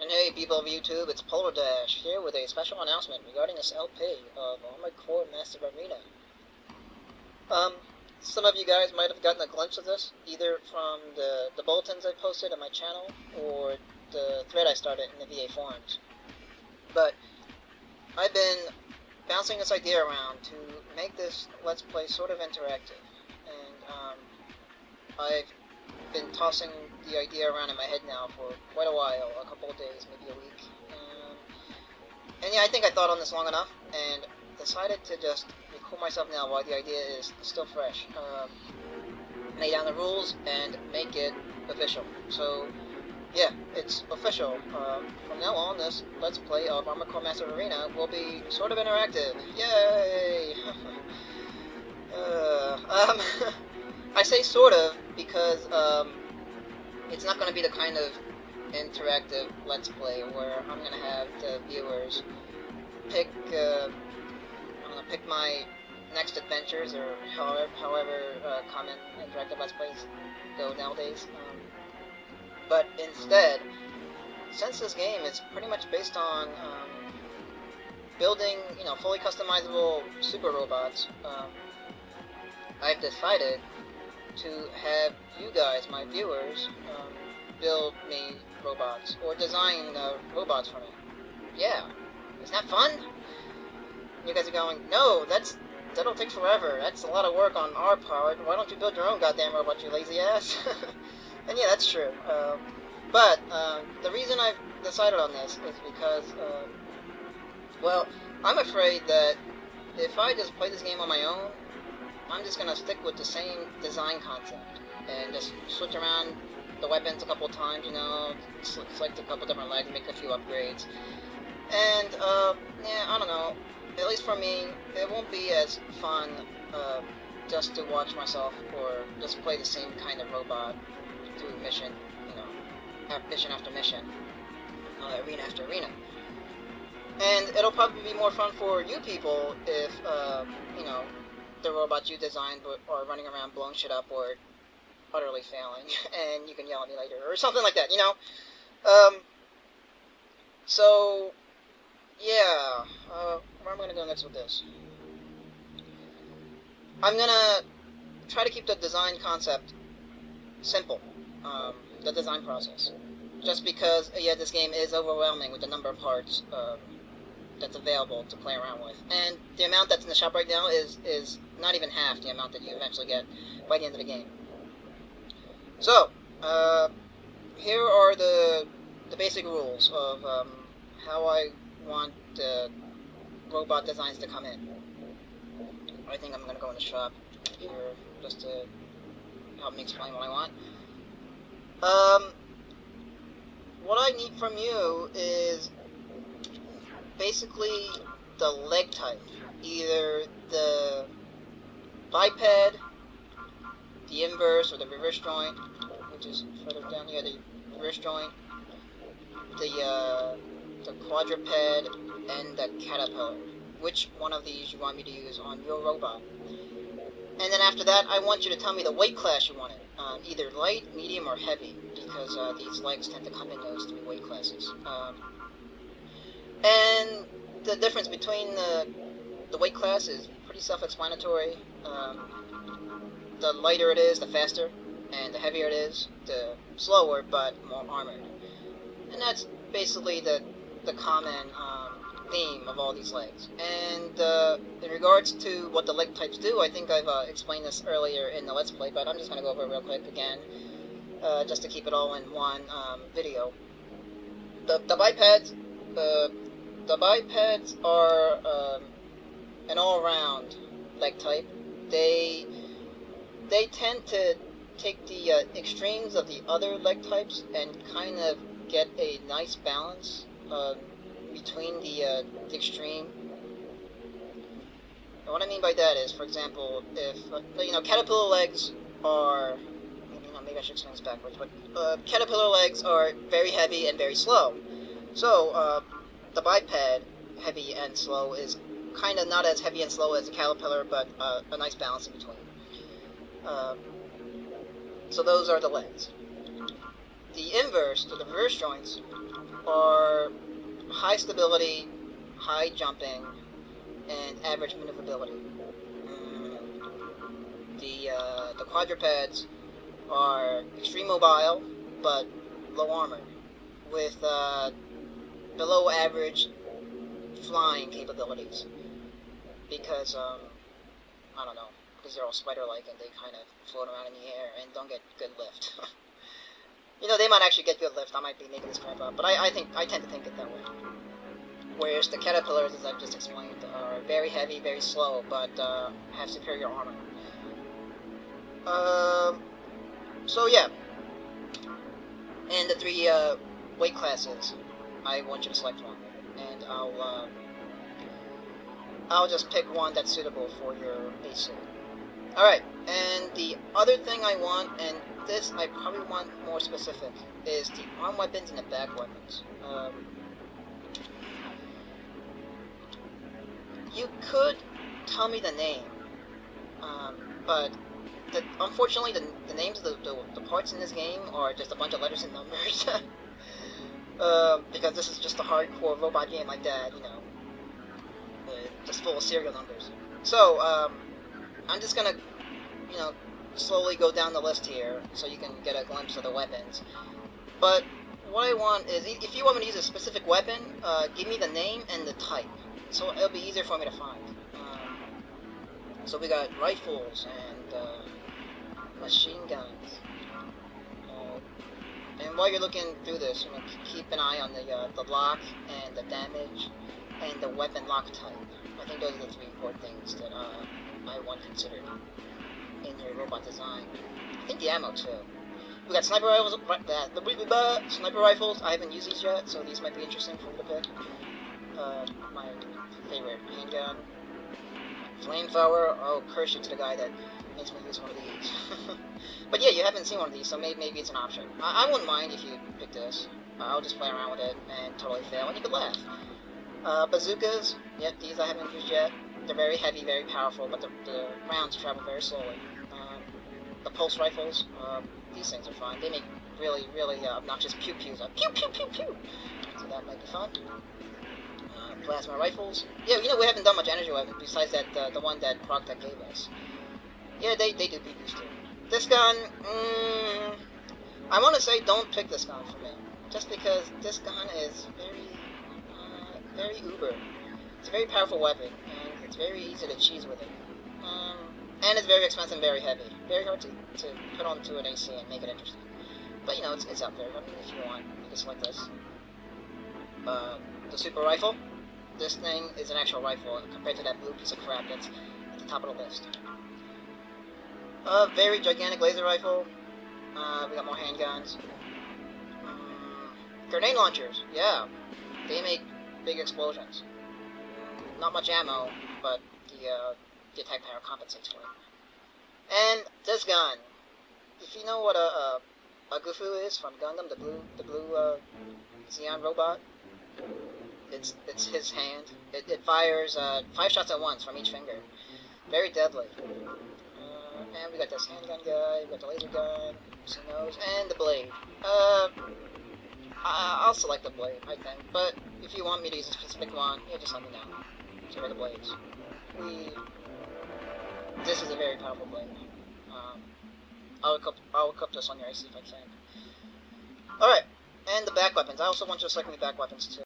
And hey people of YouTube, it's PolarDash here with a special announcement regarding this LP of Armored Core MoA LP. Some of you guys might have gotten a glimpse of this, either from the bulletins I posted on my channel, or the thread I started in the VA forums. But I've been bouncing this idea around to make this Let's Play sort of interactive, and I've been tossing the idea around in my head now for quite a while, a couple of days, maybe a week. And yeah, I think I thought on this long enough, and decided to just record myself now while the idea is still fresh. Lay down the rules and make it official. So, yeah, it's official. From now on, this Let's Play of Armored Core MoA will be sort of interactive. Yay! I say sort of because it's not going to be the kind of interactive Let's Play where I'm going to have the viewers pick my next adventures, or however common interactive Let's Plays go nowadays. But instead, since this game is pretty much based on building, fully customizable super robots, I've decided to have you guys, my viewers, build me robots, or design robots for me. Yeah, isn't that fun? You guys are going, no, that'll take forever. That's a lot of work on our part. Why don't you build your own goddamn robot, you lazy ass? And yeah, that's true. But the reason I've decided on this is because, well, I'm afraid that if I just play this game on my own, I'm just going to stick with the same design concept and just switch around the weapons a couple times, select a couple different legs, make a few upgrades. And, yeah, I don't know. At least for me, it won't be as fun just to watch myself or just play the same kind of robot through mission, mission after mission, arena after arena. And it'll probably be more fun for you people if, the robots you designed are running around blowing shit up or utterly failing, and you can yell at me later, or something like that, So, yeah, where am I going to go next with this? I'm going to try to keep the design concept simple, the design process. Just because, yeah, this game is overwhelming with the number of parts that's available to play around with. And the amount that's in the shop right now is not even half the amount that you eventually get by the end of the game. So, here are the basic rules of how I want robot designs to come in. I think I'm going to go in the shop here just to help me explain what I want. What I need from you is basically the leg type. Either the biped, the inverse, or the reverse joint, which is further down here, the reverse joint, the quadruped, and the caterpillar. Which one of these you want me to use on your robot? And then after that, I want you to tell me the weight class you want it. Either light, medium, or heavy, because these legs tend to come in those three weight classes. And the difference between the weight class is pretty self-explanatory. The lighter it is, the faster, and the heavier it is, the slower but more armored. And that's basically the common theme of all these legs. And in regards to what the leg types do, I think I've explained this earlier in the Let's Play, but I'm just going to go over it real quick again, just to keep it all in one video. The bipeds are an all-around leg type. They tend to take the extremes of the other leg types and kind of get a nice balance between the extreme. And what I mean by that is, for example, if caterpillar legs are, maybe I should explain this backwards, but caterpillar legs are very heavy and very slow. So the biped, heavy and slow, is kind of not as heavy and slow as a caterpillar, but a nice balance in between. So those are the legs. the inverse, to the reverse joints, are high stability, high jumping, and average maneuverability. The quadrupeds are extreme mobile, but low armor, with below average flying capabilities. Because, I don't know, because they're all spider-like and they kind of float around in the air and don't get good lift. You know, they might actually get good lift. I might be making this crap up, but I tend to think it that way. Whereas the caterpillars, as I've just explained, are very heavy, very slow, but have superior armor. So yeah. And the three weight classes, I want you to select one, and I'll just pick one that's suitable for your base suit. Alright, and the other thing I want, and this I probably want more specific, is the arm weapons and the back weapons. You could tell me the name, but unfortunately the names of the parts in this game are just a bunch of letters and numbers. Because this is just a hardcore robot game like that, you know, just full of serial numbers. So, I'm just gonna, you know, slowly go down the list here so you can get a glimpse of the weapons. But what I want is, if you want me to use a specific weapon, give me the name and the type, so it'll be easier for me to find. So we got rifles and machine guns. And while you're looking through this, you know, keep an eye on the lock and the damage and the weapon lock type. I think those are the three important things that I want considered in your robot design. I think the ammo too. We got sniper rifles. Sniper rifles. I haven't used these yet, so these might be interesting for you to pick. My favorite handgun. Flamethrower. Oh, curse you to the guy that makes me use one of these. But yeah, you haven't seen one of these, so maybe it's an option. I wouldn't mind if you pick this. I'll just play around with it and totally fail, and you could laugh. Bazookas. Yep, these I haven't used yet. They're very heavy, very powerful, but the rounds travel very slowly. The pulse rifles. These things are fun. They make really, really obnoxious pew-pews. Pew, pew, pew, pew! So that might be fun. Plasma rifles. Yeah, you know, we haven't done much energy weapons besides that the one that PolarDash gave us. Yeah, they do pew-pews too. This gun, I want to say don't pick this gun for me. Just because this gun is very uber. It's a very powerful weapon, and it's very easy to cheese with it. And it's very expensive and very heavy. Very hard to put onto an AC and make it interesting. But, you know, it's out there. I mean, if you want, you can select this. The super rifle. This thing is an actual rifle compared to that blue piece of crap that's at the top of the list. Very gigantic laser rifle. We got more handguns. Grenade launchers. Yeah. They make big explosions. Not much ammo, but the attack power compensates for it. And this gun. If you know what a Gufu is from Gundam, the blue Xeon robot, it's his hand. It fires 5 shots at once from each finger. Very deadly. And we got this handgun guy, we got the laser gun, and the blade. I'll select the blade, I think. But if you want me to use a specific one, yeah, just let me know. So here are the blades. This is a very powerful blade. I'll equip this on your AC if I can. Alright, and the back weapons. I also want you to select me back weapons too.